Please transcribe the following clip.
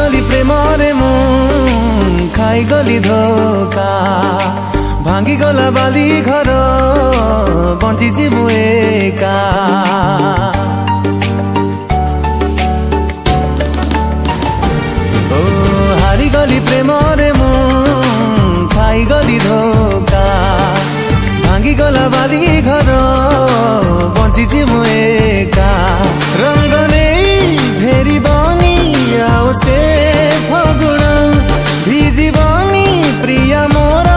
गली प्रेमरे मुन खाई गली धोका भांगी गला बाली घर बंचिची मु एका ओ हारी गली प्रेमरे मुन खाई गली धोका भांगी गला बाली घर